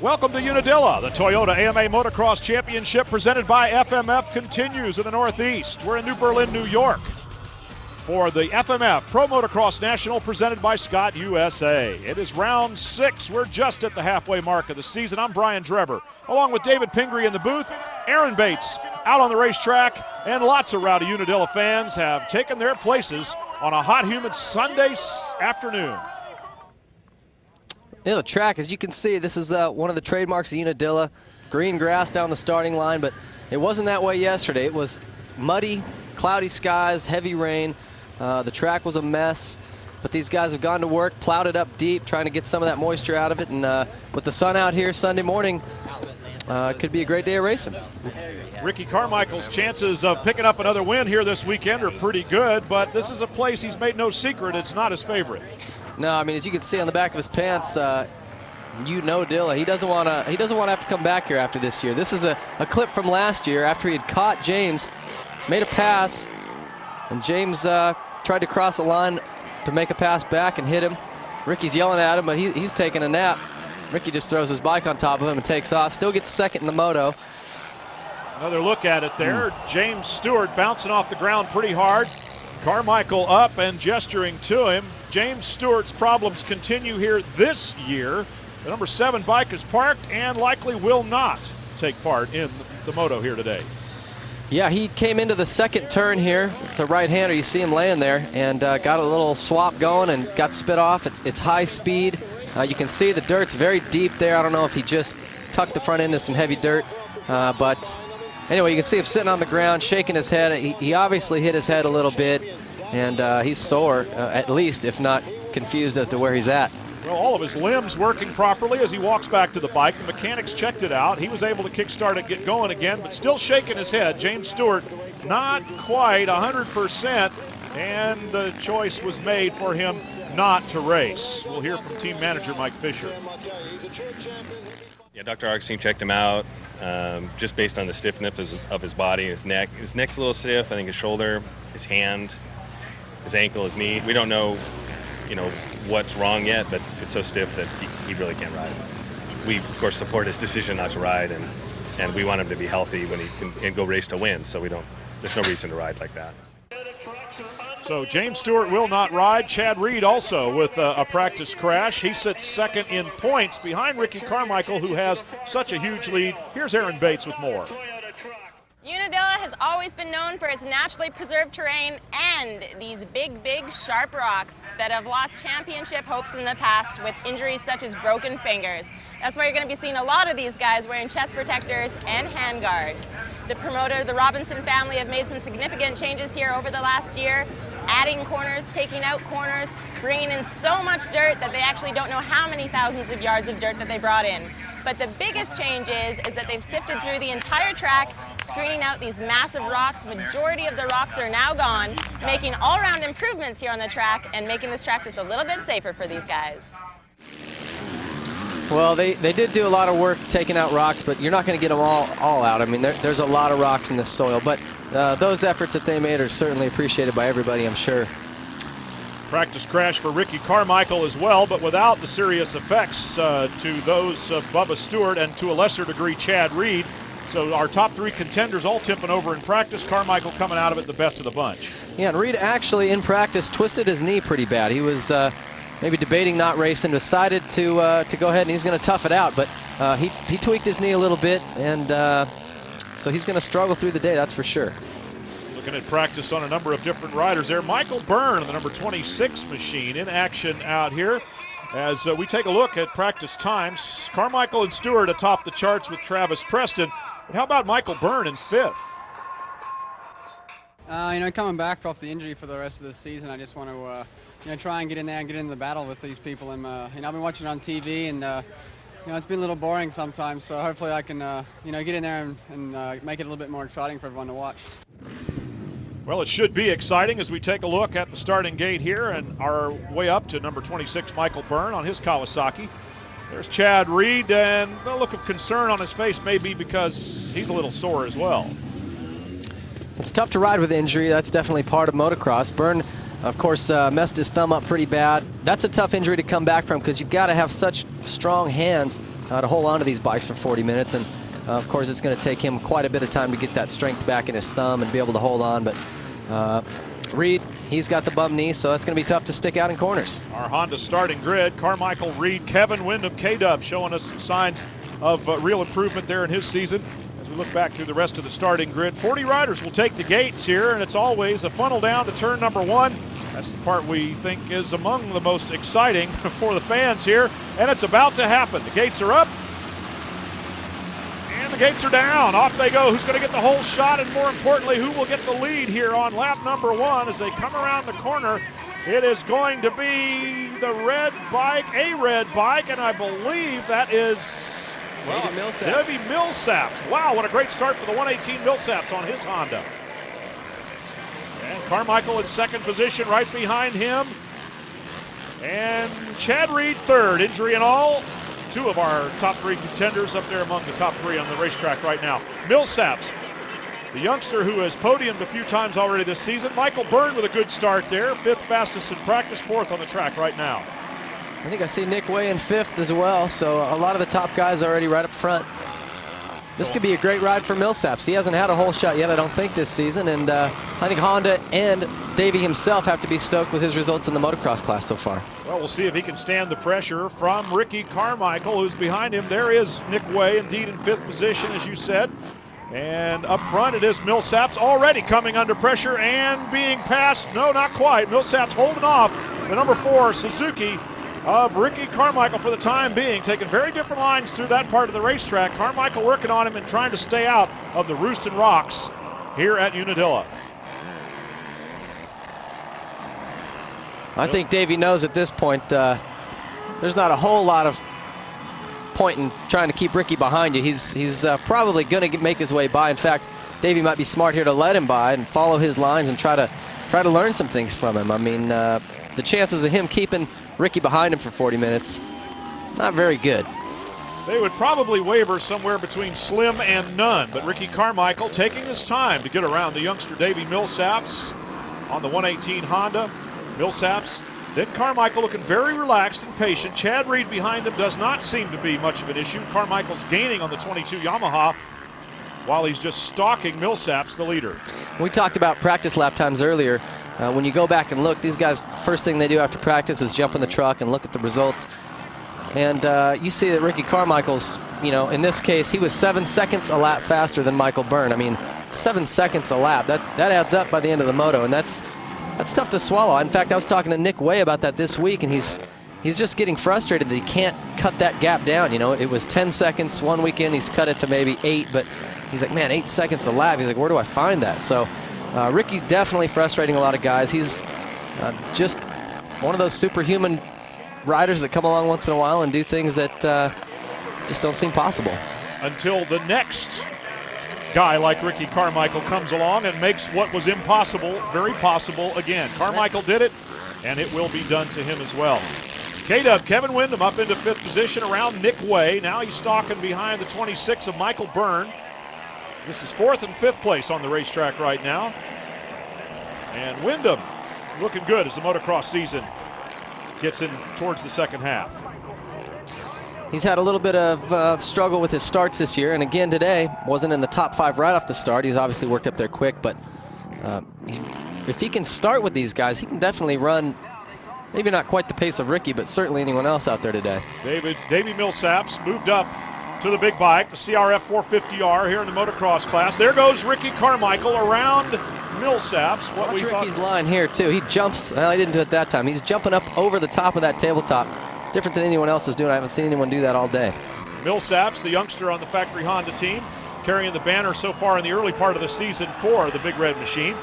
Welcome to Unadilla. The Toyota AMA Motocross Championship presented by FMF continues in the Northeast. We're in New Berlin, New York for the FMF Pro Motocross National presented by Scott USA. It is round 6. We're just at the halfway mark of the season. I'm Brian Dreber, along with David Pingree in the booth, Aaron Bates out on the racetrack, and lots of rowdy Unadilla fans have taken their places on a hot, humid Sunday afternoon. The track, as you can see, this is one of the trademarks of Unadilla. Green grass down the starting line, but it wasn't that way yesterday. It was muddy, cloudy skies, heavy rain. The track was a mess, but these guys have gone to work, plowed it up deep, trying to get some of that moisture out of it. And with the sun out here Sunday morning, it could be a great day of racing. Ricky Carmichael's chances of picking up another win here this weekend are pretty good, but this is a place he's made no secret it's not his favorite. No, I mean, as you can see on the back of his pants, you know Dilla. He doesn't want to have to come back here after this year. This is a clip from last year after he had caught James, made a pass, and James tried to cross the line to make a pass back and hit him. Ricky's yelling at him, but he's taking a nap. Ricky just throws his bike on top of him and takes off. Still gets second in the moto. Another look at it there. James Stewart bouncing off the ground pretty hard. Carmichael up and gesturing to him. James Stewart's problems continue here this year. The number 7 bike is parked and likely will not take part in the moto here today. Yeah, he came into the second turn here. It's a right-hander. You see him laying there and got a little swap going and got spit off. It's high speed. You can see the dirt's very deep there. I don't know if he just tucked the front end into some heavy dirt. But anyway, you can see him sitting on the ground, shaking his head. He obviously hit his head a little bit. And he's sore, at least, if not confused as to where he's at. Well, all of his limbs working properly as he walks back to the bike. The mechanics checked it out. He was able to kickstart it, get going again, but still shaking his head. James Stewart not quite 100%, and the choice was made for him not to race. We'll hear from team manager Mike Fisher. Yeah, Dr. Augustine checked him out just based on the stiffness of his body, his neck. His neck's a little stiff, I think his shoulder, his hand, his ankle, his knee. We don't know, what's wrong yet, but it's so stiff that he really can't ride. We, of course, support his decision not to ride, and we want him to be healthy when he can go race to win, so there's no reason to ride like that. So James Stewart will not ride. Chad Reed also with a practice crash. He sits second in points behind Ricky Carmichael, who has such a huge lead. Here's Aaron Bates with more. Unadilla has always been known for its naturally preserved terrain and these big, sharp rocks that have lost championship hopes in the past with injuries such as broken fingers. That's why you're going to be seeing a lot of these guys wearing chest protectors and hand guards. The promoter, the Robinson family, have made some significant changes here over the last year, adding corners, taking out corners, bringing in so much dirt that they actually don't know how many thousands of yards of dirt that they brought in. But the biggest change is that they've sifted through the entire track, screening out these massive rocks. Majority of the rocks are now gone, making all-around improvements here on the track and making this track just a little bit safer for these guys. Well, they did do a lot of work taking out rocks, but you're not going to get them all out. I mean, there's a lot of rocks in this soil, but those efforts that they made are certainly appreciated by everybody, I'm sure. Practice crash for Ricky Carmichael as well, but without the serious effects to those of Bubba Stewart and to a lesser degree Chad Reed. So our top 3 contenders all tipping over in practice. Carmichael coming out of it the best of the bunch. Yeah, and Reed actually in practice twisted his knee pretty bad. He was maybe debating not racing, decided to go ahead and he's going to tough it out. But he tweaked his knee a little bit, and so he's going to struggle through the day, that's for sure. Looking at practice on a number of different riders there. Michael Byrne, the number 26 machine, in action out here. As we take a look at practice times, Carmichael and Stewart atop the charts with Travis Preston. But how about Michael Byrne in 5th? Coming back off the injury for the rest of the season, I just want to, try and get in there and get in the battle with these people. And I've been watching it on TV, and it's been a little boring sometimes. So hopefully I can, get in there and make it a little bit more exciting for everyone to watch. Well, it should be exciting as we take a look at the starting gate here and our way up to number 26, Michael Byrne on his Kawasaki. There's Chad Reed, and the look of concern on his face may be because he's a little sore as well. It's tough to ride with injury. That's definitely part of motocross. Byrne, of course, messed his thumb up pretty bad. That's a tough injury to come back from because you've got to have such strong hands to hold on to these bikes for 40 minutes. And of course, it's going to take him quite a bit of time to get that strength back in his thumb and be able to hold on. But Reed, he's got the bum knee, so that's going to be tough to stick out in corners. Our Honda starting grid: Carmichael, Reed, Kevin Windham, K-Dub, showing us some signs of real improvement there in his season. As we look back through the rest of the starting grid, 40 riders will take the gates here, and it's always a funnel down to turn number 1. That's the part we think is among the most exciting for the fans here, and it's about to happen. The gates are up, and the gates are down. Off they go. Who's going to get the whole shot, and more importantly, who will get the lead here on lap number 1 as they come around the corner? It is going to be the red bike, a red bike, and I believe that is Davey Millsaps. Davey Millsaps. Wow, what a great start for the 118 Millsaps on his Honda. And Carmichael in second position right behind him. And Chad Reed third, injury and all. 2 of our top 3 contenders up there among the top 3 on the racetrack right now. Millsaps, the youngster who has podiumed a few times already this season. Michael Byrne with a good start there. 5th fastest in practice, 4th on the track right now. I think I see Nick Way in 5th as well, so a lot of the top guys are already right up front. This could be a great ride for Millsaps. He hasn't had a whole shot yet, I don't think, this season, and I think Honda and Davey himself have to be stoked with his results in the motocross class so far. Well, we'll see if he can stand the pressure from Ricky Carmichael, who's behind him. There is Nick Way, indeed, in 5th position, as you said. And up front, it is Millsaps already coming under pressure and being passed. No, not quite. Millsaps holding off the number 4 Suzuki of Ricky Carmichael for the time being, taking very different lines through that part of the racetrack. Carmichael working on him and trying to stay out of the roost and rocks here at Unadilla. I think Davey knows at this point there's not a whole lot of point in trying to keep Ricky behind you. He's probably going to make his way by. In fact, Davey might be smart here to let him by and follow his lines and try to learn some things from him. I mean, the chances of him keeping Ricky behind him for 40 minutes, not very good. They would probably waver somewhere between slim and none, but Ricky Carmichael taking his time to get around the youngster Davey Millsaps on the 118 Honda. Millsaps, then Carmichael looking very relaxed and patient. Chad Reed behind him does not seem to be much of an issue. Carmichael's gaining on the 22 Yamaha while he's just stalking Millsaps, the leader. We talked about practice lap times earlier. When you go back and look, these guys, first thing they do after practice is jump in the truck and look at the results. And you see that Ricky Carmichael's, in this case, he was 7 seconds a lap faster than Michael Byrne. I mean, 7 seconds a lap, that adds up by the end of the moto, and that's tough to swallow. In fact, I was talking to Nick Way about that this week, and he's just getting frustrated that he can't cut that gap down. It was 10 seconds one weekend, he's cut it to maybe 8, but he's like, man, 8 seconds a lap. He's like, where do I find that? So Ricky's definitely frustrating a lot of guys. He's just one of those superhuman riders that come along once in a while and do things that just don't seem possible. Until the next guy like Ricky Carmichael comes along and makes what was impossible very possible again. Carmichael did it, and it will be done to him as well. K-Dub, Kevin Windham up into 5th position around Nick Way. Now he's stalking behind the 26 of Michael Byrne. This is 4th and 5th place on the racetrack right now. And Windham looking good as the motocross season gets in towards the second half. He's had a little bit of struggle with his starts this year, and again today, wasn't in the top 5 right off the start. He's obviously worked up there quick, but if he can start with these guys, he can definitely run, maybe not quite the pace of Ricky, but certainly anyone else out there today. Davey Millsaps moved up to the big bike, the CRF 450R here in the motocross class. There goes Ricky Carmichael around Millsaps. Watch Ricky's line here too. He jumps, well, he didn't do it that time. He's jumping up over the top of that tabletop. Different than anyone else is doing. I haven't seen anyone do that all day. Millsaps, the youngster on the factory Honda team, carrying the banner so far in the early part of the season for the Big Red Machine.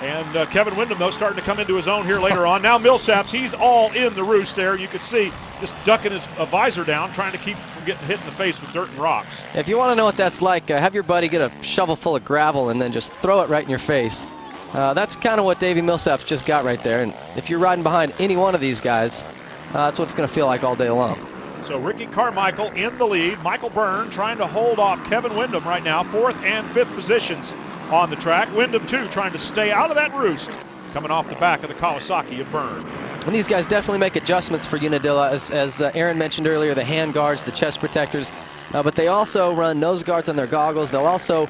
And Kevin Windham, though, starting to come into his own here later on. Now Millsaps, he's all in the roost there. You could see just ducking his visor down, trying to keep from getting hit in the face with dirt and rocks. If you want to know what that's like, have your buddy get a shovel full of gravel and then just throw it right in your face. That's kind of what Davey Millsaps just got right there. And if you're riding behind any one of these guys, that's what it's going to feel like all day long. So Ricky Carmichael in the lead. Michael Byrne trying to hold off Kevin Windham right now. 4th and 5th positions on the track. Windham, too, trying to stay out of that roost, coming off the back of the Kawasaki of Byrne. And these guys definitely make adjustments for Unadilla, as Aaron mentioned earlier, the hand guards, the chest protectors, but they also run nose guards on their goggles. They'll also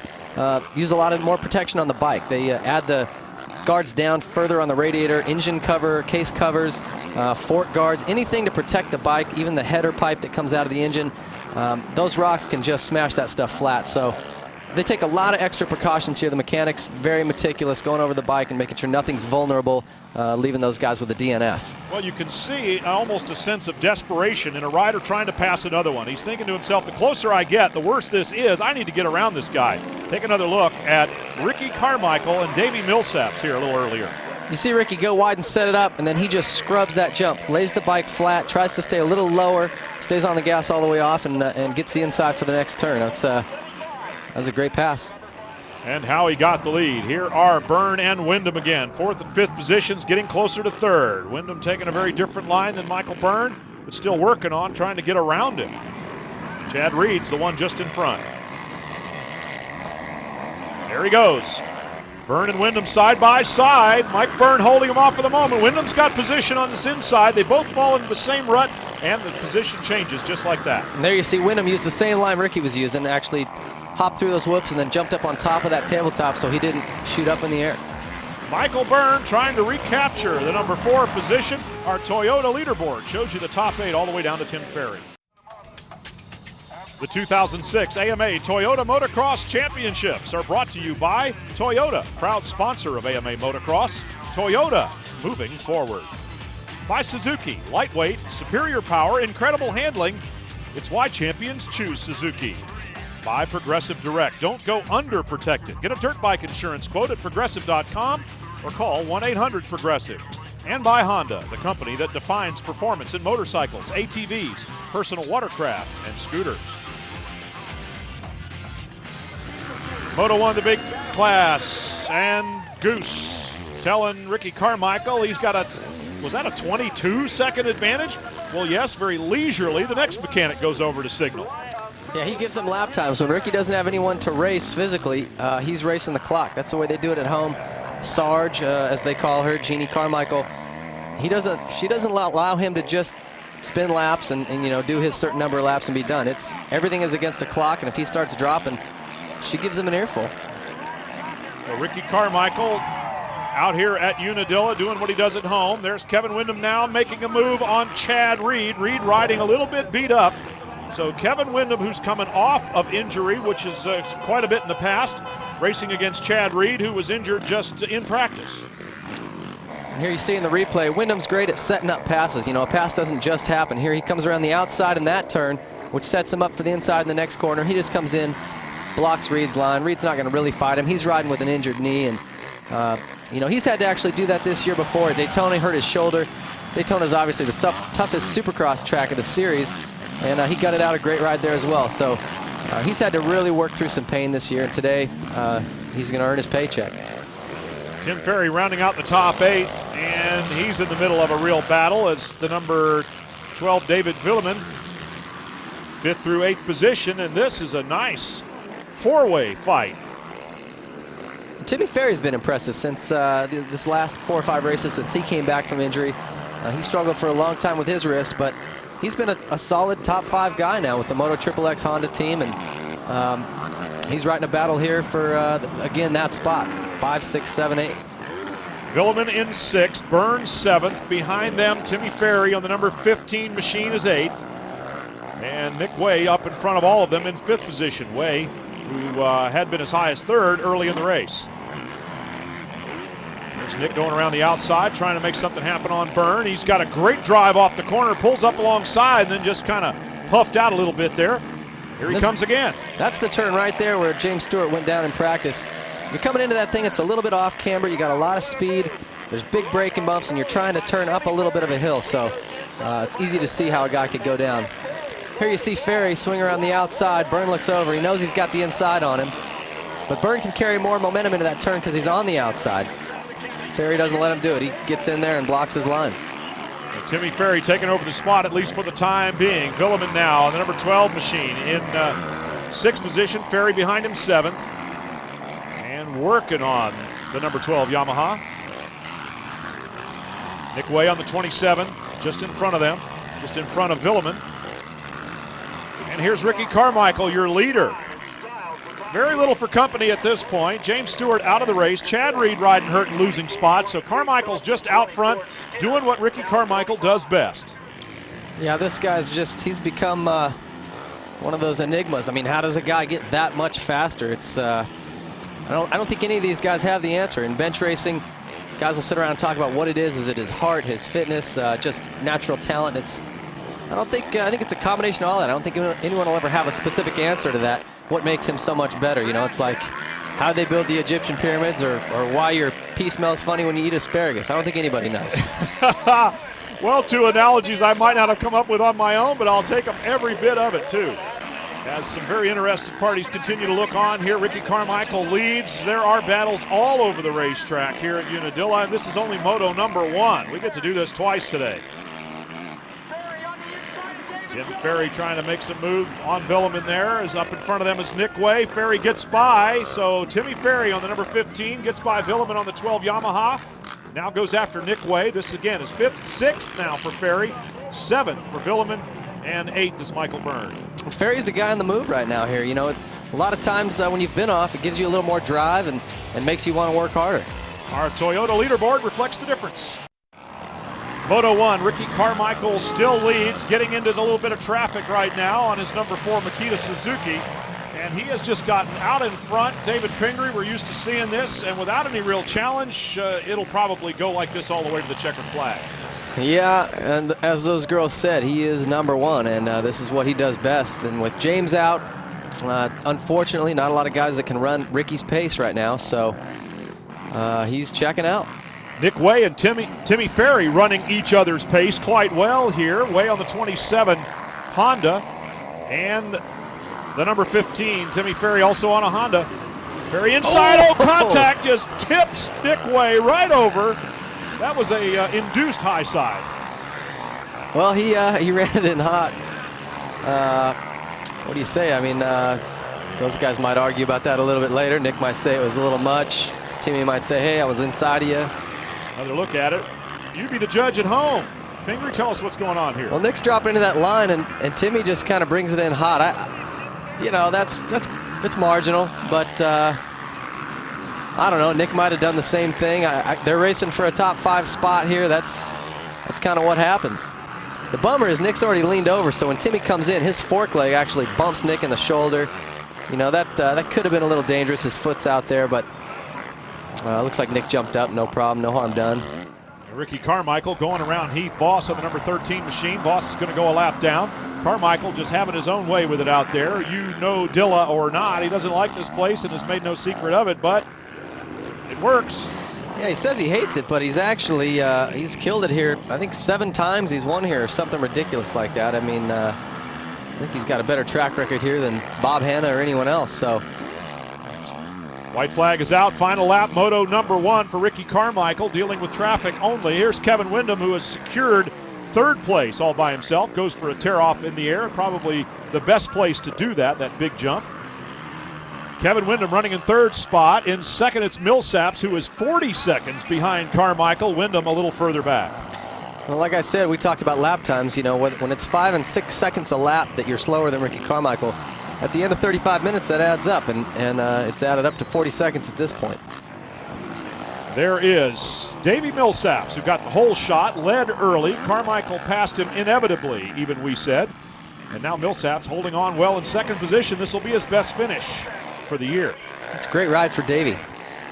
use a lot more protection on the bike. They add the guards down further on the radiator, engine cover, case covers, fork guards, anything to protect the bike, even the header pipe that comes out of the engine. Those rocks can just smash that stuff flat. So they take a lot of extra precautions here. The mechanics, very meticulous, going over the bike and making sure nothing's vulnerable, leaving those guys with a DNF. Well, you can see almost a sense of desperation in a rider trying to pass another one. He's thinking to himself, the closer I get, the worse this is. I need to get around this guy. Take another look at Ricky Carmichael and Davey Millsaps here a little earlier. You see Ricky go wide and set it up, and then he just scrubs that jump, lays the bike flat, tries to stay a little lower, stays on the gas all the way off, and gets the inside for the next turn. That was a great pass. And how he got the lead. Here are Byrne and Windham again. 4th and 5th positions, getting closer to 3rd. Windham taking a very different line than Michael Byrne, but still working on trying to get around him. Chad Reed's the one just in front. There he goes. Byrne and Windham side by side. Mike Byrne holding him off for the moment. Windham's got position on this inside. They both fall into the same rut, and the position changes just like that. And there you see Windham use the same line Ricky was using, actually hopped through those whoops and then jumped up on top of that tabletop so he didn't shoot up in the air. Michael Byrne trying to recapture the number 4 position. Our Toyota leaderboard shows you the top 8 all the way down to Tim Ferry. The 2006 AMA Toyota Motocross Championships are brought to you by Toyota, proud sponsor of AMA Motocross. Toyota, moving forward. By Suzuki, lightweight, superior power, incredible handling. It's why champions choose Suzuki. By Progressive Direct, don't go underprotected. Get a dirt bike insurance quote at progressive.com or call 1-800-PROGRESSIVE. And by Honda, the company that defines performance in motorcycles, ATVs, personal watercraft, and scooters. Moto 1, the big class, and Goose telling Ricky Carmichael he's got was that a 22-second advantage? Well, yes, very leisurely. The next mechanic goes over to signal. Yeah, he gives them lap times. When Ricky doesn't have anyone to race physically, he's racing the clock. That's the way they do it at home. Sarge, as they call her, Jeannie Carmichael, she doesn't allow him to just spin laps and do his certain number of laps and be done. Everything is against a clock, and if he starts dropping, she gives him an earful. Well, Ricky Carmichael out here at Unadilla doing what he does at home. There's Kevin Windham now making a move on Chad Reed. Reed riding a little bit beat up. So Kevin Windham, who's coming off of injury, which is quite a bit in the past, racing against Chad Reed, who was injured just in practice. And here you see in the replay, Windham's great at setting up passes. A pass doesn't just happen. Here he comes around the outside in that turn, which sets him up for the inside in the next corner. He just comes in, blocks Reed's line. Reed's not going to really fight him. He's riding with an injured knee, and he's had to actually do that this year before. At Daytona, he hurt his shoulder. Daytona is obviously the toughest supercross track of the series, and he got it out a great ride there as well. So he's had to really work through some pain this year, and today he's going to earn his paycheck. Tim Ferry rounding out the top 8, and he's in the middle of a real battle as the number 12 David Villeman, 5th through 8th position, and this is a nice 4-way fight. Timmy Ferry's been impressive since this last 4 or 5 races since he came back from injury. He struggled for a long time with his wrist, but he's been a solid top 5 guy now with the Moto XXX Honda team, and he's riding a battle here for, again, that spot, 5, 6, 7, 8. Villeman in 6th, Byrne 7th. Behind them, Timmy Ferry on the number 15 machine is 8th. And Nick Way up in front of all of them in 5th position. Way, who had been as high as 3rd early in the race. There's Nick going around the outside, trying to make something happen on Byrne. He's got a great drive off the corner, pulls up alongside, and then just kind of puffed out a little bit there. Here he comes again. That's the turn right there where James Stewart went down in practice. You're coming into that thing, it's a little bit off camber, you got a lot of speed, there's big braking bumps, and you're trying to turn up a little bit of a hill, so it's easy to see how a guy could go down. Here you see Ferry swing around the outside. Byrne looks over, he knows he's got the inside on him, but Byrne can carry more momentum into that turn because he's on the outside. Ferry doesn't let him do it. He gets in there and blocks his line. And Timmy Ferry taking over the spot, at least for the time being. Villeman now on the number 12 machine in 6th position. Ferry behind him 7th. And working on the number 12 Yamaha. Nick Way on the 27, just in front of them, just in front of Villeman. And here's Ricky Carmichael, your leader. Very little for company at this point. James Stewart out of the race. Chad Reed riding hurt and losing spots. So Carmichael's just out front doing what Ricky Carmichael does best. Yeah, this guy's he's become one of those enigmas. I mean, how does a guy get that much faster? It's I don't think any of these guys have the answer. In bench racing, guys will sit around and talk about what it is. Is it his heart, his fitness, just natural talent? I think it's a combination of all that. I don't think anyone will ever have a specific answer to that. What makes him so much better? You know, it's like how they build the Egyptian pyramids, or why your pea smells funny when you eat asparagus. I don't think anybody knows. Well, two analogies I might not have come up with on my own, but I'll take them every bit of it too. As some very interested parties continue to look on here, Ricky Carmichael leads. There are battles all over the racetrack here at Unadilla, and this is only moto number 1. We get to do this twice today. Tim Ferry trying to make some move on Villeman there. Is up in front of them is Nick Way. Ferry gets by, so Timmy Ferry on the number 15 gets by Villeman on the 12 Yamaha. Now goes after Nick Way. This again is 5th, 6th now for Ferry, 7th for Villeman, and 8th is Michael Byrne. Ferry's the guy on the move right now here. You know, a lot of times when you've been off, it gives you a little more drive and makes you want to work harder. Our Toyota leaderboard reflects the difference. Moto 1, Ricky Carmichael still leads, getting into a little bit of traffic right now on his number 4 Makita Suzuki. And he has just gotten out in front. David Pingree, we're used to seeing this, and without any real challenge, it'll probably go like this all the way to the checkered flag. Yeah, and as those girls said, he is number 1, and this is what he does best. And with James out, unfortunately, not a lot of guys that can run Ricky's pace right now, so he's checking out. Nick Way and Timmy Ferry running each other's pace quite well here. Way on the 27 Honda, and the number 15, Timmy Ferry, also on a Honda. Ferry inside, contact just tips Nick Way right over. That was a induced high side. Well, he ran it in hot. What do you say? I mean, those guys might argue about that a little bit later. Nick might say it was a little much. Timmy might say, hey, I was inside of you. Another look at it. You be the judge at home. Pingree, tell us what's going on here. Well, Nick's dropping into that line, and Timmy just kind of brings it in hot. You know, it's marginal, but I don't know. Nick might have done the same thing. They're racing for a top 5 spot here. That's kind of what happens. The bummer is Nick's already leaned over, so when Timmy comes in, his fork leg actually bumps Nick in the shoulder. You know, that could have been a little dangerous. His foot's out there, but looks like Nick jumped up. No problem. No harm done. Ricky Carmichael going around Heath Voss on the number 13 machine. Voss is going to go a lap down. Carmichael just having his own way with it out there. Unadilla or not, he doesn't like this place and has made no secret of it, but it works. Yeah, he says he hates it, but he's actually he's killed it here. I think 7 times he's won here, or something ridiculous like that. I mean, I think he's got a better track record here than Bob Hanna or anyone else. So. White flag is out. Final lap, moto number 1 for Ricky Carmichael, dealing with traffic only. Here's Kevin Windham, who has secured 3rd place all by himself. Goes for a tear-off in the air. Probably the best place to do that big jump. Kevin Windham running in 3rd spot. In 2nd, it's Millsaps, who is 40 seconds behind Carmichael. Windham a little further back. Well, like I said, we talked about lap times. You know, when it's 5 and 6 seconds a lap that you're slower than Ricky Carmichael, at the end of 35 minutes, that adds up, and it's added up to 40 seconds at this point. There is Davey Millsaps, who got the whole shot, led early. Carmichael passed him inevitably, even we said. And now Millsaps holding on well in 2nd position. This will be his best finish for the year. It's a great ride for Davey.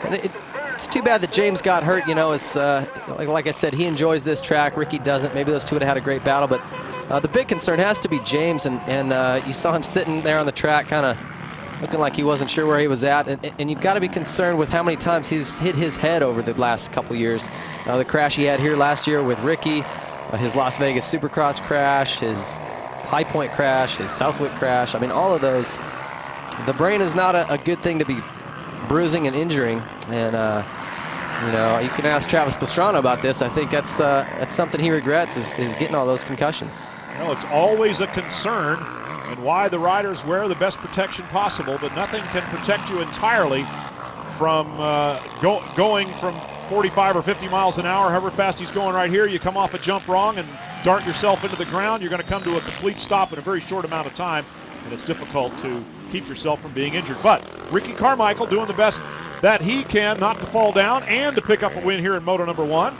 And it's too bad that James got hurt. You know, it's like I said, he enjoys this track. Ricky doesn't. Maybe those two would have had a great battle, but the big concern has to be James, and you saw him sitting there on the track kind of looking like he wasn't sure where he was at, and you've got to be concerned with how many times he's hit his head over the last couple years. The crash he had here last year with Ricky, his Las Vegas Supercross crash, his High Point crash, his Southwick crash. I mean, all of those. The brain is not a good thing to be bruising and injuring, and you know, you can ask Travis Pastrana about this. I think that's something he regrets is getting all those concussions. Well, it's always a concern, and why the riders wear the best protection possible, but nothing can protect you entirely from going from 45 or 50 miles an hour, however fast he's going right here. You come off a jump wrong and dart yourself into the ground, you're going to come to a complete stop in a very short amount of time, and it's difficult to keep yourself from being injured. But Ricky Carmichael doing the best that he can not to fall down and to pick up a win here in Moto number 1.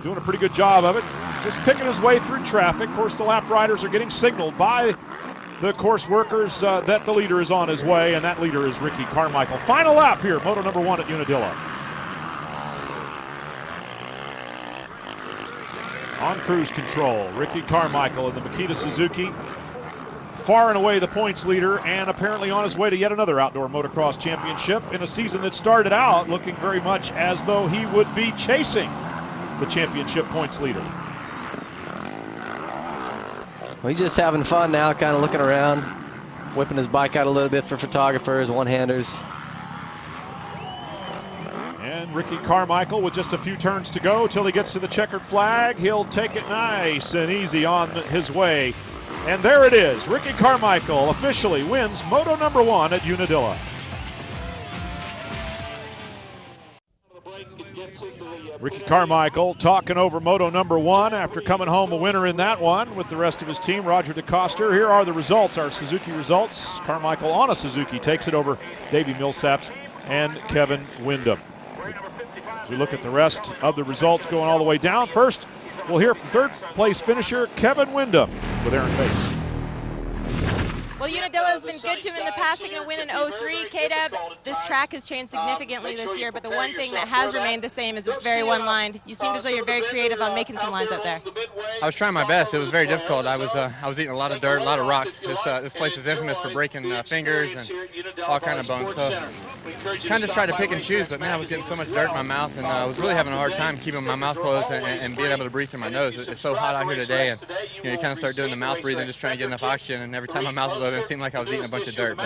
Doing a pretty good job of it. Just picking his way through traffic. Of course, the lap riders are getting signaled by the course workers that the leader is on his way, and that leader is Ricky Carmichael. Final lap here, Moto number 1 at Unadilla. On cruise control, Ricky Carmichael in the Makita Suzuki, far and away the points leader, and apparently on his way to yet another outdoor motocross championship in a season that started out looking very much as though he would be chasing the championship points leader. Well, he's just having fun now, kind of looking around, whipping his bike out a little bit for photographers, one-handers. And Ricky Carmichael with just a few turns to go till he gets to the checkered flag. He'll take it nice and easy on his way. And there it is. Ricky Carmichael officially wins Moto number 1 at Unadilla. Ricky Carmichael talking over Moto number 1 after coming home a winner in that one with the rest of his team. Roger DeCoster. Here are the results, our Suzuki results. Carmichael on a Suzuki takes it over Davey Millsaps and Kevin Windham. As we look at the rest of the results going all the way down, first we'll hear from third place finisher Kevin Windham with Aaron Bates. Well, Unadilla has been good to him in the past, taking a win in 03. K-Dub, this track has changed significantly this year, but the one thing that has remained the same is it's very one-lined. You seem as though you're very creative on making some lines out there. I was trying my best. It was very difficult. I was eating a lot of dirt, a lot of rocks. This place is infamous for breaking fingers and all kind of bones. So kind of just tried to pick and choose, but man, I was getting so much dirt in my mouth, and I was really having a hard time keeping my mouth closed and being able to breathe through my nose. It's so hot out here today, and you kind of start doing the mouth breathing, just trying to get enough oxygen, and every time my mouth was open, it seemed like I was eating a bunch of dirt.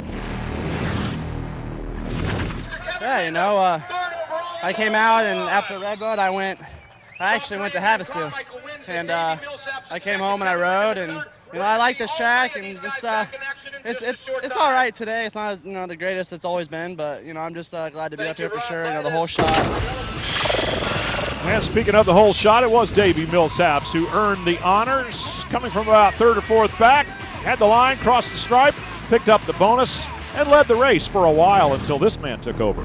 Yeah, I came out, and after Redwood, I actually went to Havasu, and I came home and I rode, and I like this track, and it's all right today. It's not as the greatest it's always been, but I'm just glad to be up here for sure. The whole shot. And speaking of the whole shot, it was Davey Millsaps who earned the honors, coming from about third or fourth back, had the line, crossed the stripe, picked up the bonus, and led the race for a while until this man took over.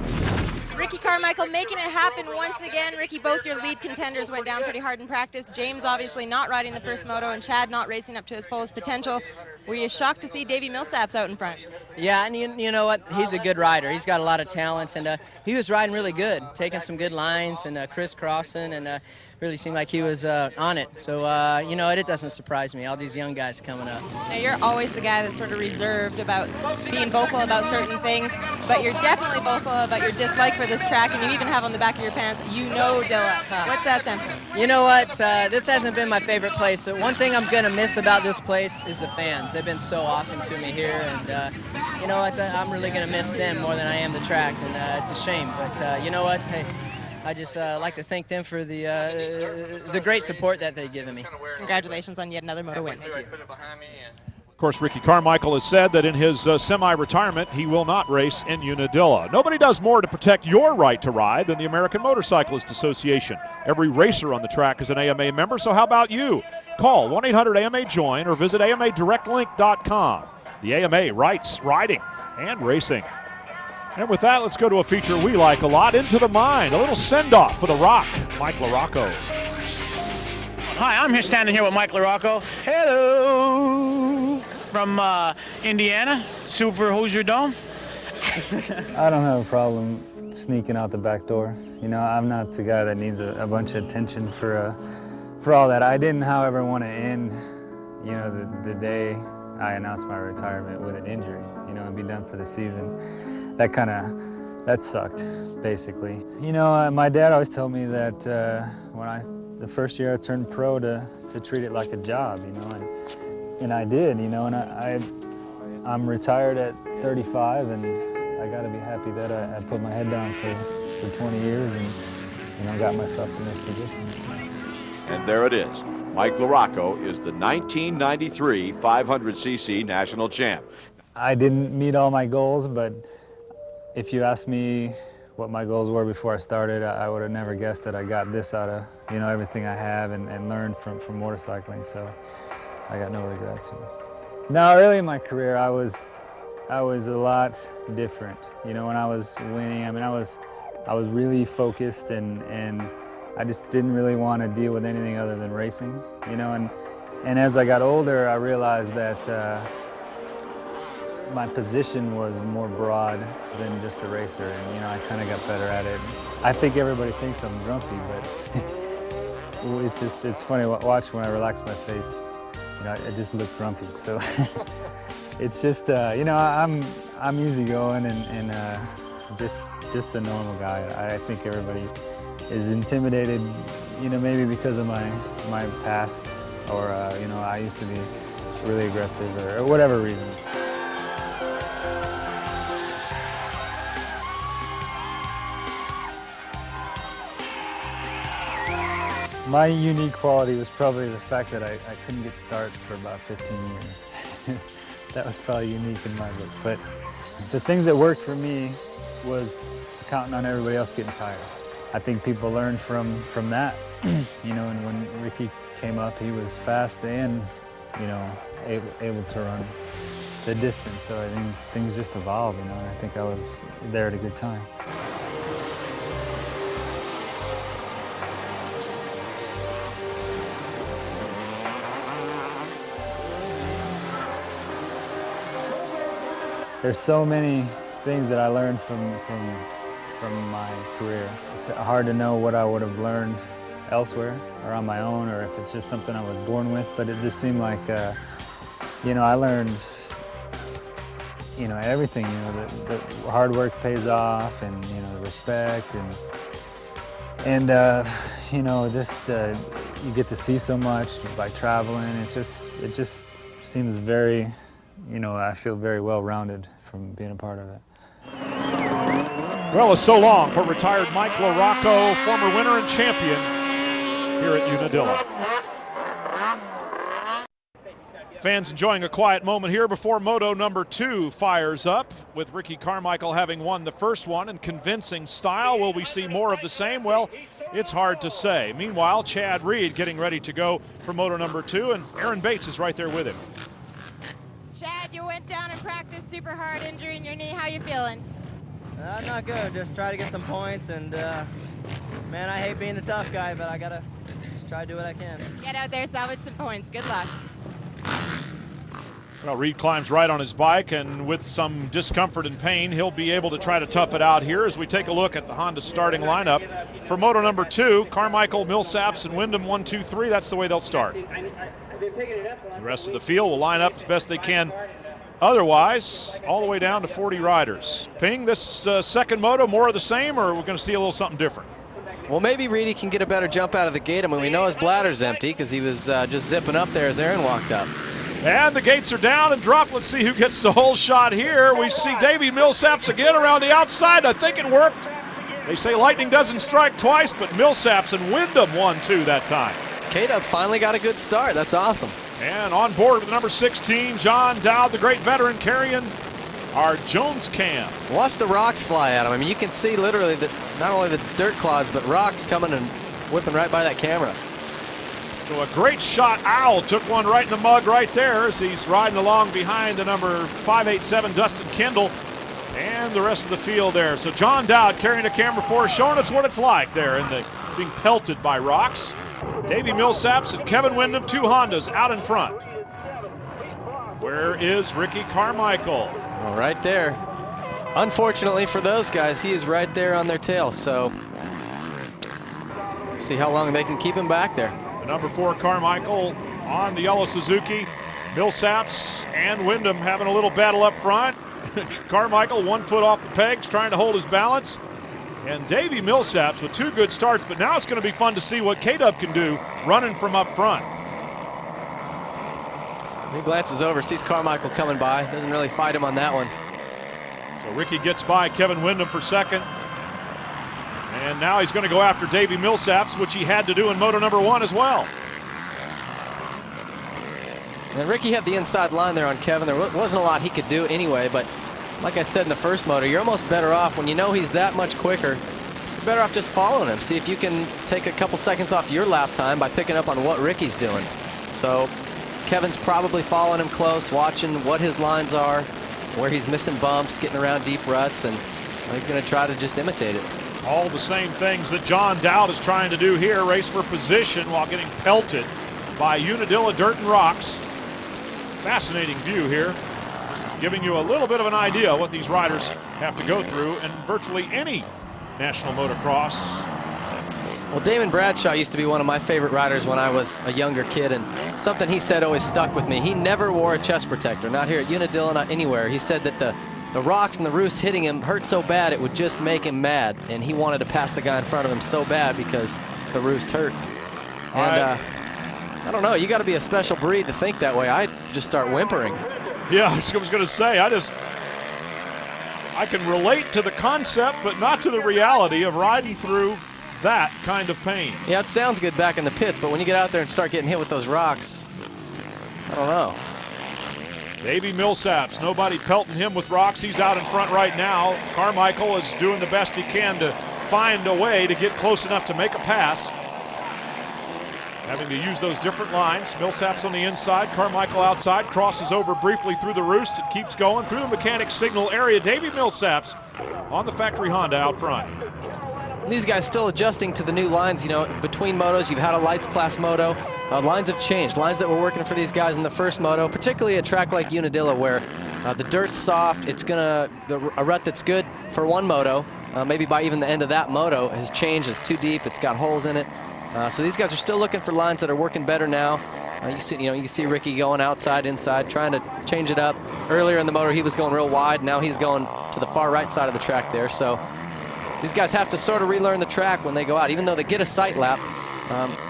Ricky Carmichael making it happen once again. Ricky, both your lead contenders went down pretty hard in practice. James obviously not riding the first moto, and Chad not racing up to his fullest potential. Were you shocked to see Davey Millsaps out in front? Yeah, and you know what? He's a good rider. He's got a lot of talent, and he was riding really good, taking some good lines and crisscrossing, and really seemed like he was on it. So, it doesn't surprise me, all these young guys coming up. Now, you're always the guy that's sort of reserved about being vocal about certain things, but you're definitely vocal about your dislike for this track, and you even have on the back of your pants, Unadilla. What's that stand for? You know what? This hasn't been my favorite place. So one thing I'm going to miss about this place is the fans. They've been so awesome to me here, and you know what? I'm really going to miss them more than I am the track, and it's a shame. But you know what? Hey, I just like to thank them for the great support that they've given me. Congratulations on yet another moto win. Thank you. Of course, Ricky Carmichael has said that in his semi-retirement, he will not race in Unadilla. Nobody does more to protect your right to ride than the American Motorcyclist Association. Every racer on the track is an AMA member, so how about you? Call 1-800-AMA-JOIN or visit AMADirectLink.com. The AMA writes riding and racing. And with that, let's go to a feature we like a lot, Into the Mind, a little send-off for The Rock, Mike LaRocco. Hi, I'm here standing here with Mike LaRocco. Hello! From Indiana, Super Hoosier Dome. I don't have a problem sneaking out the back door. I'm not the guy that needs a bunch of attention for all that. I didn't, however, want to end, the day I announced my retirement with an injury, and be done for the season. That sucked, basically. My dad always told me that the first year I turned pro to treat it like a job, and I did, and I'm retired at 35, and I got to be happy that I put my head down for 20 years and got myself in this position. And there it is. Mike LaRocco is the 1993 500cc national champ. I didn't meet all my goals, but if you ask me what my goals were before I started. I would have never guessed that I got this out of, you know, everything I have and learned from motorcycling. So I got no regrets. No, early in my career, I was a lot different. You know, when I was winning, I mean, I was really focused and I just didn't really want to deal with anything other than racing. You know, and as I got older, I realized that my position was more broad than just a racer, and you know, I kind of got better at it. I think everybody thinks I'm grumpy, but it's funny. Watch when I relax my face. You know, I just look grumpy. So it's just you know, I'm easygoing and just a normal guy. I think everybody is intimidated, you know, maybe because of my past, or you know, I used to be really aggressive or whatever reason. My unique quality was probably the fact that I couldn't get started for about 15 years. That was probably unique in my book. But the things that worked for me was counting on everybody else getting tired. I think people learned from that. You know, and when Ricky came up, he was fast and, you know, able to run the distance. So I think things just evolved, you know, and I think I was there at a good time. There's so many things that I learned from my career. It's hard to know what I would have learned elsewhere or on my own, or if it's just something I was born with, but it just seemed like, you know, I learned, you know, everything. You know, the hard work pays off, and, you know, respect, and you know, just you get to see so much by traveling. It just seems very, you know, I feel very well-rounded from being a part of it. Well, it's so long for retired Mike LaRocco, former winner and champion here at Unadilla. Fans enjoying a quiet moment here before Moto number 2 fires up, with Ricky Carmichael having won the first one in convincing style. Will we see more of the same? Well, it's hard to say. Meanwhile, Chad Reed getting ready to go for Moto number 2, and Aaron Bates is right there with him. Chad, you went down and practiced super hard, injuring your knee. How you feeling? Not good. Just try to get some points, and man, I hate being the tough guy, but I gotta just try to do what I can. Get out there, salvage some points. Good luck. Well, Reed climbs right on his bike, and with some discomfort and pain, he'll be able to try to tough it out here as we take a look at the Honda starting lineup. For Moto number 2, Carmichael, Millsaps, and Wyndham 1, 2, 3. That's the way they'll start. The rest of the field will line up as best they can. Otherwise, all the way down to 40 riders. Ping, this second moto, more of the same, or we're going to see a little something different? Well, maybe Reedy can get a better jump out of the gate. I mean, we know his bladder's empty because he was just zipping up there as Aaron walked up. And the gates are down and dropped. Let's see who gets the whole shot here. We see Davey Millsaps again around the outside. I think it worked. They say lightning doesn't strike twice, but Millsaps and Wyndham won 2 that time. K-Dub finally got a good start. That's awesome. And on board with number 16, John Dowd, the great veteran, carrying our Jones cam. Watch the rocks fly at him. I mean, you can see literally not only the dirt clods, but rocks coming and whipping right by that camera. So a great shot. Owl took one right in the mug right there as he's riding along behind the number 587 Dustin Kendall and the rest of the field there. So John Dowd carrying a camera for us, showing us what it's like there in the being pelted by rocks. Davey Millsaps and Kevin Wyndham, 2 Hondas out in front. Where is Ricky Carmichael? Well, right there. Unfortunately for those guys, he is right there on their tail. So see how long they can keep him back there. The number 4 Carmichael on the yellow Suzuki. Millsaps and Wyndham having a little battle up front. Carmichael 1 foot off the pegs, trying to hold his balance. And Davey Millsaps with 2 good starts, but now it's going to be fun to see what K-Dub can do running from up front. He glances over, sees Carmichael coming by, doesn't really fight him on that one. So Ricky gets by Kevin Wyndham for second. And now he's going to go after Davey Millsaps, which he had to do in Moto number 1 as well. And Ricky had the inside line there on Kevin. There wasn't a lot he could do anyway, but like I said in the first moto, you're almost better off when you know he's that much quicker. You're better off just following him. See if you can take a couple seconds off your lap time by picking up on what Ricky's doing. So Kevin's probably following him close, watching what his lines are, where he's missing bumps, getting around deep ruts, and he's going to try to just imitate it. All the same things that John Dowd is trying to do here, race for position while getting pelted by Unadilla dirt and rocks. Fascinating view here. Just giving you a little bit of an idea what these riders have to go through in virtually any national motocross. Well, Damon Bradshaw used to be one of my favorite riders when I was a younger kid, and something he said always stuck with me. He never wore a chest protector, not here at Unadilla, not anywhere. He said that the rocks and the roost hitting him hurt so bad it would just make him mad, and he wanted to pass the guy in front of him so bad because the roost hurt. And I don't know, you got to be a special breed to think that way. I'd just start whimpering. Yeah, I was going to say, I can relate to the concept, but not to the reality of riding through that kind of pain. Yeah, it sounds good back in the pits, but when you get out there and start getting hit with those rocks, I don't know. Davey Millsaps, nobody pelting him with rocks. He's out in front right now. Carmichael is doing the best he can to find a way to get close enough to make a pass. Having to use those different lines. Millsaps on the inside, Carmichael outside, crosses over briefly through the roost and keeps going through the mechanic signal area. Davey Millsaps on the factory Honda out front. These guys still adjusting to the new lines. You know, between motos, you've had a lights class moto. Lines have changed. Lines that were working for these guys in the first moto, particularly a track like Unadilla where the dirt's soft. It's a rut that's good for one moto. Maybe by even the end of that moto has changed. It's too deep. It's got holes in it. So these guys are still looking for lines that are working better now. You see Ricky going outside, inside, trying to change it up. Earlier in the motor, he was going real wide. Now he's going to the far right side of the track there. So these guys have to sort of relearn the track when they go out. Even though they get a sight lap,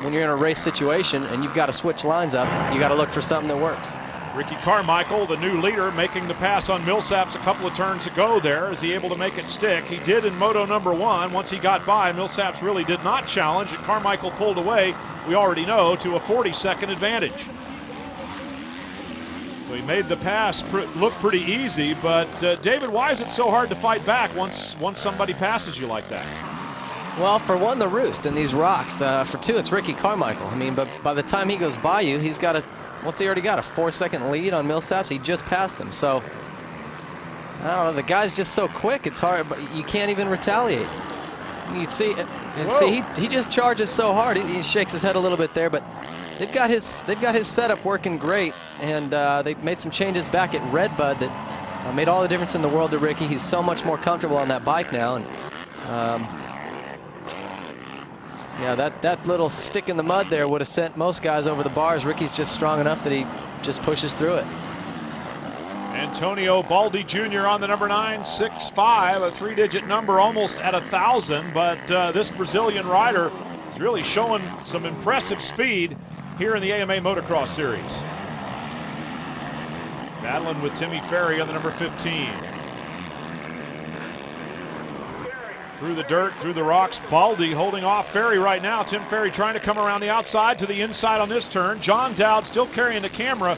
when you're in a race situation and you've got to switch lines up, you got to look for something that works. Ricky Carmichael, the new leader, making the pass on Millsaps a couple of turns ago there. Is he able to make it stick? He did in moto number one. Once he got by, Millsaps really did not challenge, and Carmichael pulled away, we already know, to a 40-second advantage. So he made the pass look pretty easy, but David, why is it so hard to fight back once somebody passes you like that? Well, for one, the roost and these rocks. For two, it's Ricky Carmichael. I mean, but by the time he goes by you, he's got what's he already got, a 4-second lead on Millsaps? He just passed him. So, I don't know, the guy's just so quick, it's hard, but you can't even retaliate. You see, he just charges so hard. He shakes his head a little bit there, but they've got his setup working great, and they made some changes back at Redbud that made all the difference in the world to Ricky. He's so much more comfortable on that bike now, and yeah, that little stick in the mud there would have sent most guys over the bars. Ricky's just strong enough that he just pushes through it. Antonio Baldi Jr. on the number 965, a 3-digit number almost at 1,000, but this Brazilian rider is really showing some impressive speed here in the AMA Motocross Series. Battling with Timmy Ferry on the number 15. Through the dirt, through the rocks, Baldi holding off Ferry right now. Tim Ferry trying to come around the outside to the inside on this turn. John Dowd still carrying the camera,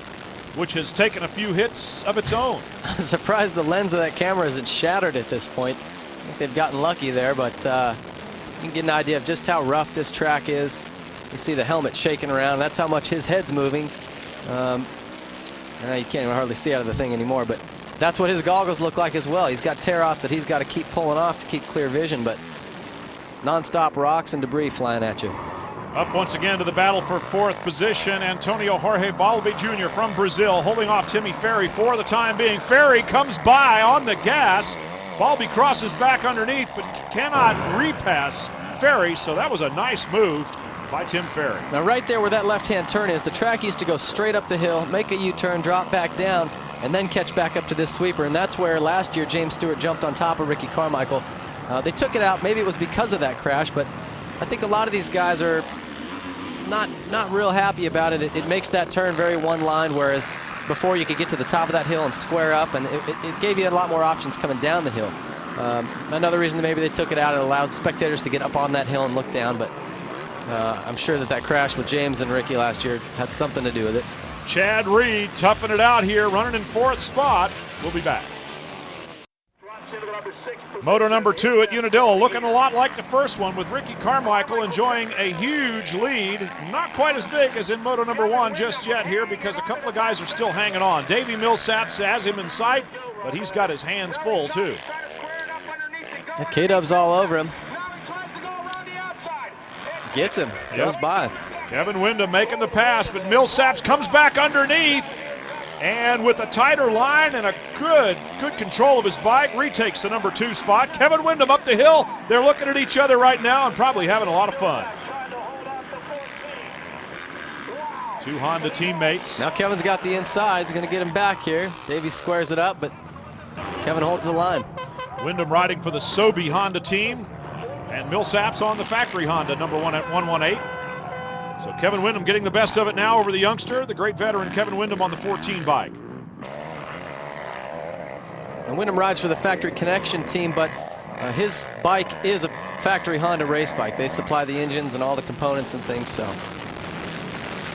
which has taken a few hits of its own. I'm surprised the lens of that camera isn't shattered at this point. I think they've gotten lucky there, but you can get an idea of just how rough this track is. You see the helmet shaking around. That's how much his head's moving. You can't even hardly see out of the thing anymore, but that's what his goggles look like as well. He's got tear-offs that he's got to keep pulling off to keep clear vision, but non-stop rocks and debris flying at you. Up once again to the battle for fourth position, Antonio Jorge Balbi Jr. from Brazil, holding off Timmy Ferry for the time being. Ferry comes by on the gas. Balbi crosses back underneath, but cannot repass Ferry, so that was a nice move by Tim Ferry. Now right there where that left-hand turn is, the track used to go straight up the hill, make a U-turn, drop back down, and then catch back up to this sweeper, and that's where last year James Stewart jumped on top of Ricky Carmichael. They took it out. Maybe it was because of that crash, but I think a lot of these guys are not real happy about it. It makes that turn very one line, whereas before you could get to the top of that hill and square up, and it gave you a lot more options coming down the hill. Another reason that maybe they took it out, it allowed spectators to get up on that hill and look down, but I'm sure that crash with James and Ricky last year had something to do with it. Chad Reed toughing it out here, running in fourth spot. We'll be back. Moto number 2 at Unadilla, looking a lot like the first one, with Ricky Carmichael enjoying a huge lead. Not quite as big as in Moto number 1 just yet here, because a couple of guys are still hanging on. Davey Millsaps has him in sight, but he's got his hands full too. K-Dub's all over him. Gets him, goes by. Kevin Windham making the pass, but Millsaps comes back underneath. And with a tighter line and a good control of his bike, retakes the number 2 spot. Kevin Windham up the hill. They're looking at each other right now and probably having a lot of fun. 2 Honda teammates. Now Kevin's got the inside. He's going to get him back here. Davey squares it up, but Kevin holds the line. Windham riding for the Sobe Honda team, and Millsaps on the factory Honda number 1 at 118. So Kevin Windham getting the best of it now over the youngster, the great veteran Kevin Windham on the 14 bike. And Windham rides for the Factory Connection team, but his bike is a factory Honda race bike. They supply the engines and all the components and things, so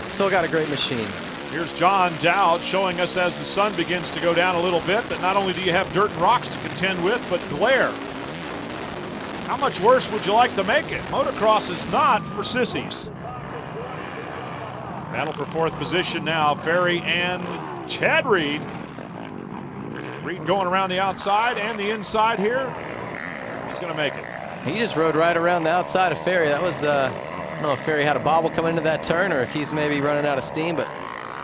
still got a great machine. Here's John Dowd showing us as the sun begins to go down a little bit that not only do you have dirt and rocks to contend with, but glare. How much worse would you like to make it? Motocross is not for sissies. Battle for 4th position now, Ferry and Chad Reed. Reed going around the outside and the inside here. He's going to make it. He just rode right around the outside of Ferry. That was, I don't know if Ferry had a bobble coming into that turn or if he's maybe running out of steam, but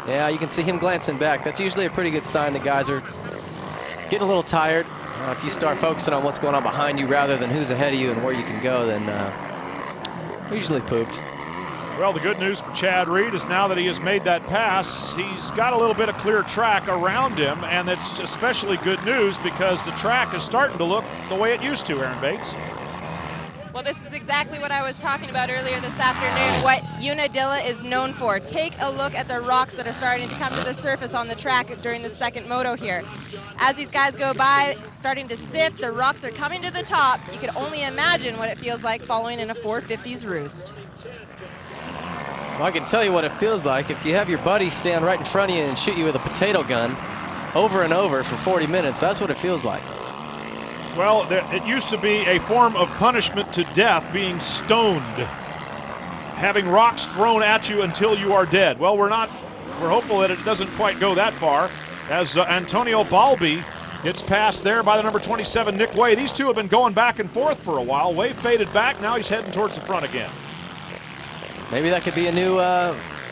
yeah, you can see him glancing back. That's usually a pretty good sign that guys are getting a little tired. If you start focusing on what's going on behind you rather than who's ahead of you and where you can go, then usually pooped. Well, the good news for Chad Reed is now that he has made that pass, he's got a little bit of clear track around him, and it's especially good news because the track is starting to look the way it used to, Aaron Bates. Well, this is exactly what I was talking about earlier this afternoon, what Unadilla is known for. Take a look at the rocks that are starting to come to the surface on the track during the second moto here. As these guys go by, starting to sift, the rocks are coming to the top. You can only imagine what it feels like following in a 450s roost. Well, I can tell you what it feels like. If you have your buddy stand right in front of you and shoot you with a potato gun over and over for 40 minutes, that's what it feels like. Well, it used to be a form of punishment to death, being stoned, having rocks thrown at you until you are dead. Well, we're hopeful that it doesn't quite go that far, as Antonio Balbi gets passed there by the number 27, Nick Way. These two have been going back and forth for a while. Way faded back, now he's heading towards the front again. Maybe that could be a new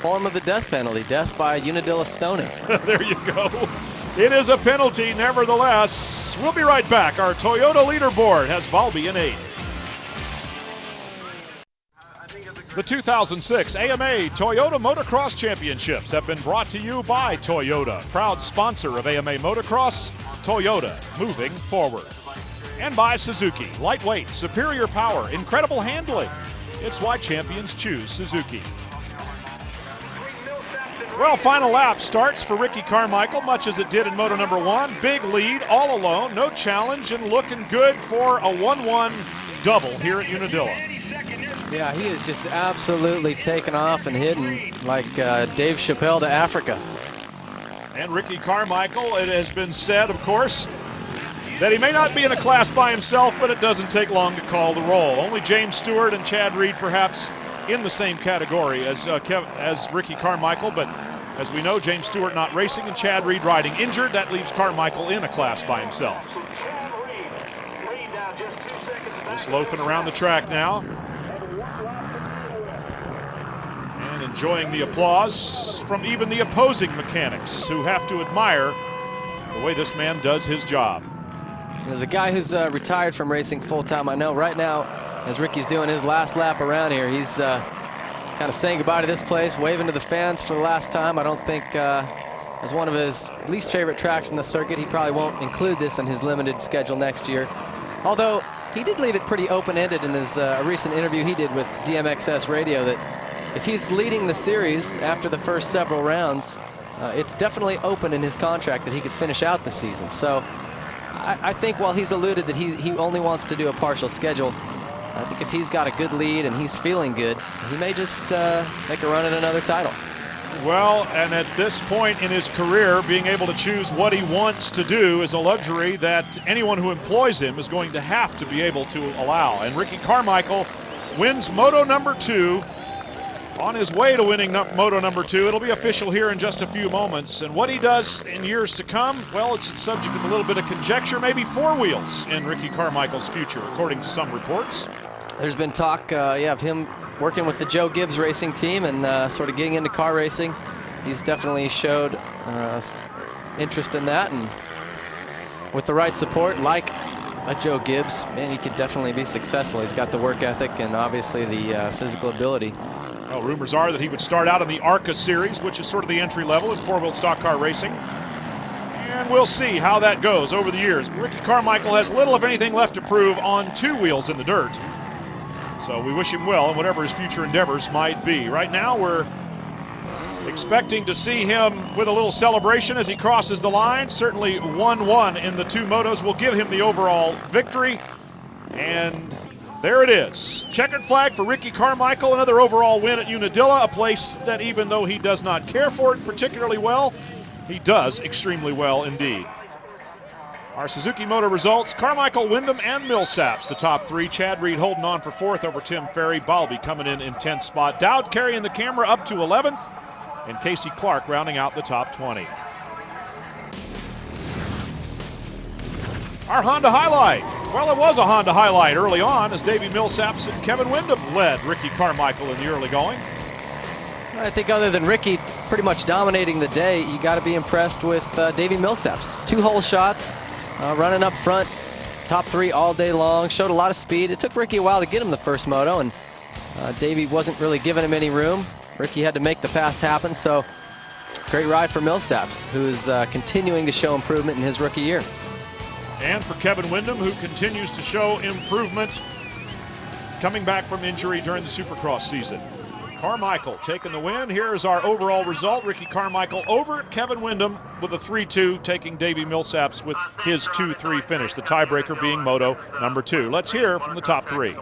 form of the death penalty, death by Unadilla stoning. There you go. It is a penalty, nevertheless. We'll be right back. Our Toyota leaderboard has Balbi in 8th. The 2006 AMA Toyota Motocross Championships have been brought to you by Toyota, proud sponsor of AMA Motocross. Toyota, moving forward. And by Suzuki, lightweight, superior power, incredible handling. It's why champions choose Suzuki. Well, final lap starts for Ricky Carmichael, much as it did in Moto number 1. Big lead, all alone, no challenge, and looking good for a 1-1 double here at Unadilla. Yeah, he is just absolutely taken off and hidden like Dave Chappelle to Africa. And Ricky Carmichael, it has been said, of course, that he may not be in a class by himself, but it doesn't take long to call the roll. Only James Stewart and Chad Reed perhaps in the same category as Ricky Carmichael, but as we know, James Stewart not racing and Chad Reed riding injured. That leaves Carmichael in a class by himself. Just loafing around the track now. And enjoying the applause from even the opposing mechanics who have to admire the way this man does his job. There's a guy who's retired from racing full-time. I know right now, as Ricky's doing his last lap around here, he's kind of saying goodbye to this place, waving to the fans for the last time. I don't think, as one of his least favorite tracks in the circuit, he probably won't include this in his limited schedule next year. Although, he did leave it pretty open-ended in his recent interview he did with DMXS Radio that if he's leading the series after the first several rounds, it's definitely open in his contract that he could finish out the season. So I think while he's alluded that he only wants to do a partial schedule, I think if he's got a good lead and he's feeling good, he may just make a run at another title. Well, and at this point in his career, being able to choose what he wants to do is a luxury that anyone who employs him is going to have to be able to allow. And Ricky Carmichael wins Moto number 2. On his way to winning Moto number 2. It'll be official here in just a few moments. And what he does in years to come, well, it's subject of a little bit of conjecture, maybe 4 wheels in Ricky Carmichael's future, according to some reports. There's been talk, of him working with the Joe Gibbs racing team and sort of getting into car racing. He's definitely showed interest in that, and with the right support, like a Joe Gibbs, man, he could definitely be successful. He's got the work ethic and obviously the physical ability. Well, rumors are that he would start out in the ARCA series, which is sort of the entry level in 4-wheel stock car racing. And we'll see how that goes over the years. Ricky Carmichael has little, if anything, left to prove on 2 wheels in the dirt. So we wish him well in whatever his future endeavors might be. Right now, we're expecting to see him with a little celebration as he crosses the line. Certainly 1-1 in the 2 motos will give him the overall victory. And there it is. Checkered flag for Ricky Carmichael, another overall win at Unadilla, a place that even though he does not care for it particularly well, he does extremely well indeed. Our Suzuki Moto results: Carmichael, Wyndham, and Millsaps, the top 3. Chad Reed holding on for 4th over Tim Ferry. Balby coming in 10th spot. Dowd carrying the camera up to 11th, and Casey Clark rounding out the top 20. Our Honda highlight. Well, it was a Honda highlight early on as Davey Millsaps and Kevin Wyndham led Ricky Carmichael in the early going. I think other than Ricky pretty much dominating the day, you got to be impressed with Davey Millsaps. 2 hole shots, running up front, top 3 all day long, showed a lot of speed. It took Ricky a while to get him the first moto, and Davey wasn't really giving him any room. Ricky had to make the pass happen, so great ride for Millsaps, who's continuing to show improvement in his rookie year. And for Kevin Wyndham, who continues to show improvement coming back from injury during the Supercross season. Carmichael taking the win. Here is our overall result. Ricky Carmichael over Kevin Wyndham with a 3-2, taking Davey Millsaps with his 2-3 finish, the tiebreaker being Moto number 2. Let's hear from the top 3.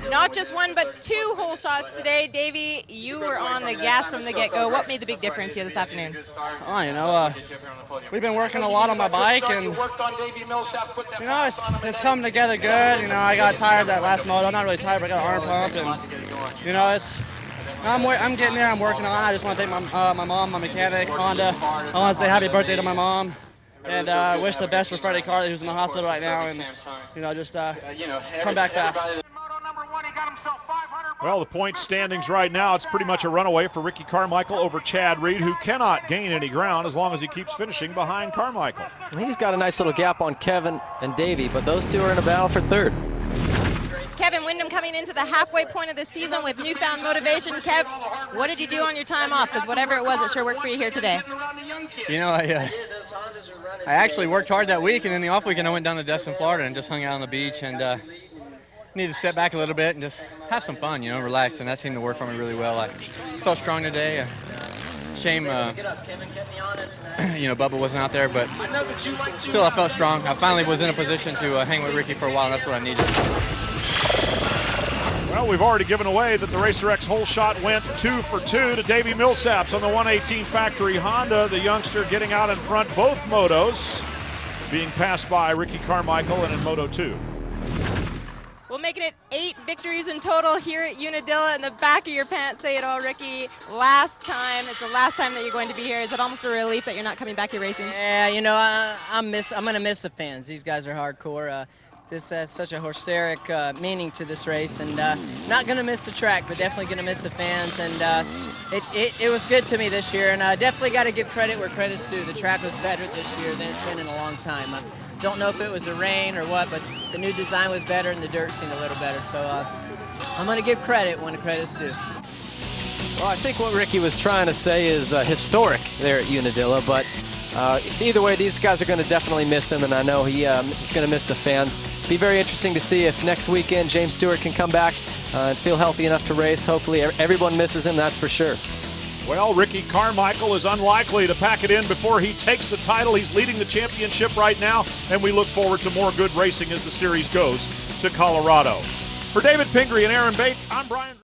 Not just 1, but 2 hole shots today. Davey, you were on the gas from the get-go. What made the big difference here this afternoon? Oh, you know, we've been working a lot on my bike, and you know, it's coming together good. You know, I got tired that last moto. Not really tired, but I got an arm pump, and you know, I'm getting there. I'm working on it. I just want to thank my mom, my mechanic, Honda. I want to say happy birthday to my mom. And wish the best for Freddie Carley, who's in the hospital right now, and you know, just come back fast. Well, the point standings right now, it's pretty much a runaway for Ricky Carmichael over Chad Reed, who cannot gain any ground as long as he keeps finishing behind Carmichael. He's got a nice little gap on Kevin and Davey, but those 2 are in a battle for 3rd. Kevin Wyndham coming into the halfway point of the season with newfound motivation. Kev, what did you do on your time off? Because whatever it was, it sure worked for you here today. You know, I actually worked hard that week, and then the off weekend I went down to Destin, Florida, and just hung out on the beach, and need to step back a little bit and just have some fun, you know, relax, and that seemed to work for me really well. I felt strong today. Shame, you know, Bubba wasn't out there, but still I felt strong. I finally was in a position to hang with Ricky for a while, and that's what I needed. Well, we've already given away that the Racer X hole shot went 2 for 2 to Davey Millsaps on the 118 factory Honda. The youngster getting out in front both motos, being passed by Ricky Carmichael and in Moto 2. We'll make it 8 victories in total here at Unadilla. In the back of your pants, say it all, Ricky. Last time, it's the last time that you're going to be here. Is it almost a relief that you're not coming back here racing? Yeah, you know, I'm going to miss the fans. These guys are hardcore. This has such a historic meaning to this race, and not going to miss the track, but definitely going to miss the fans. And it was good to me this year, and definitely got to give credit where credit's due. The track was better this year than it's been in a long time. Don't know if it was the rain or what, but the new design was better and the dirt seemed a little better. So I'm going to give credit when the credit's due. Well, I think what Ricky was trying to say is historic there at Unadilla, but either way, these guys are going to definitely miss him, and I know he's going to miss the fans. Be very interesting to see if next weekend James Stewart can come back and feel healthy enough to race. Hopefully everyone misses him, that's for sure. Well, Ricky Carmichael is unlikely to pack it in before he takes the title. He's leading the championship right now, and we look forward to more good racing as the series goes to Colorado. For David Pingree and Aaron Bates, I'm Brian.